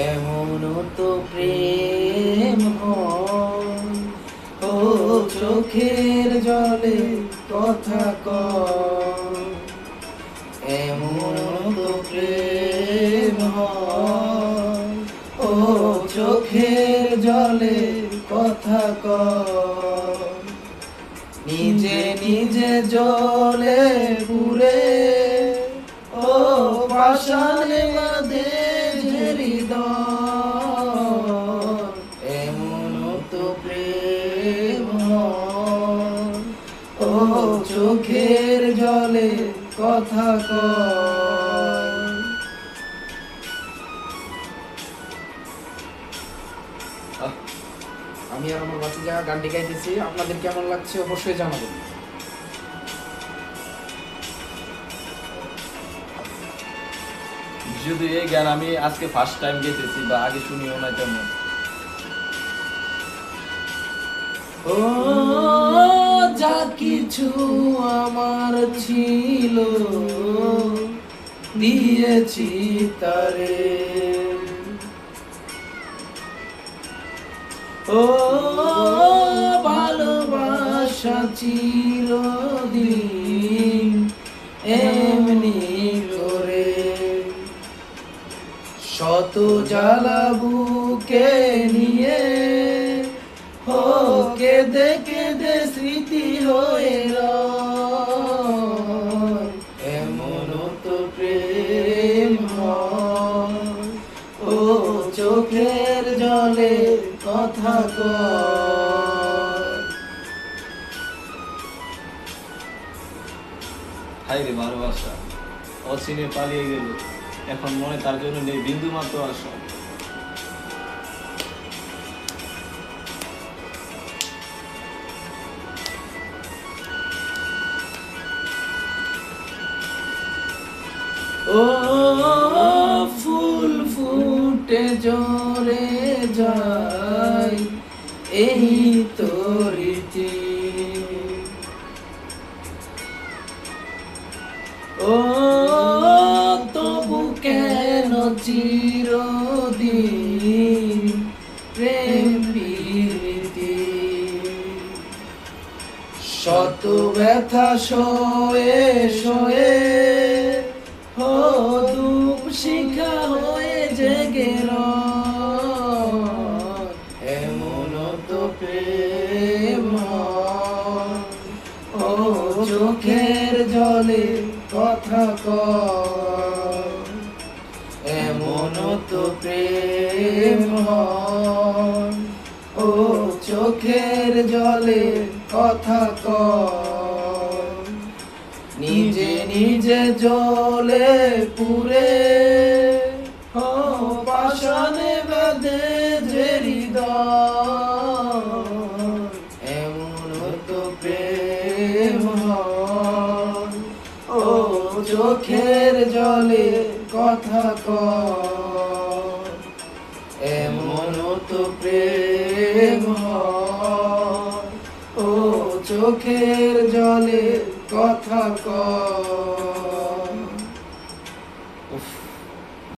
এমন তো প্রেম হয়, ও চোখের জলে কথা কয়। এমন তো প্রেম হয়, ও চোখের জলে কথা কয়। নিজে নিজে জ্বলে পুড়ে, ও পাষাণে বাঁধে যে হৃদয়। এমন তো প্রেম হয়, ও চোখের জলে কথা কয়। আমি আর আমার বাচ্চা গানটি গাইতেছি, আপনাদের কেমন লাগছে অবশ্যই জানাবেন। যদি এই গান আমি আজকে ফার্স্ট টাইম গেতেছি বা আগে শুনিও না তেমন। ও যা কিছু আমার ছিল দিয়েছি তারে, ও ভালোবাসা ছিল দিন এমনি করে। শত জ্বালা বুকে নিয়ে, ও কেঁদে কেঁদে স্মৃতি হয়ে রয়। এমন তো প্রেম হয়, ও চোখের জলে কথা কয়। হাই রে ভালোবাসা, অচিনে পালিয়ে গেল, এখন মনে তার জন্য নেই বিন্দু মাত্র আশা। ও ফুল ফুটে ঝরে যায় এই তো রীতি, ও তবু কেন চিরদিন প্রেম প্রীতি। শত ব্যথা সয়ে সয়ে, ও দুঃখ শিখা হয়ে জেগে রয়। এমন তো প্রেম হয়, ও চোখের জলে কথা কয়। এমন তো প্রেম হয়, ও চোখের জলে কথা কয়। নিজে নিজে জ্বলে পুড়ে, ও পাষাণে বাঁধে যে হৃদয়। এমন তো প্রেম হয়, ও চোখের জলে কথা কয়। এমন তো প্রেম হয়, ও চোখের জলে কথা কয়।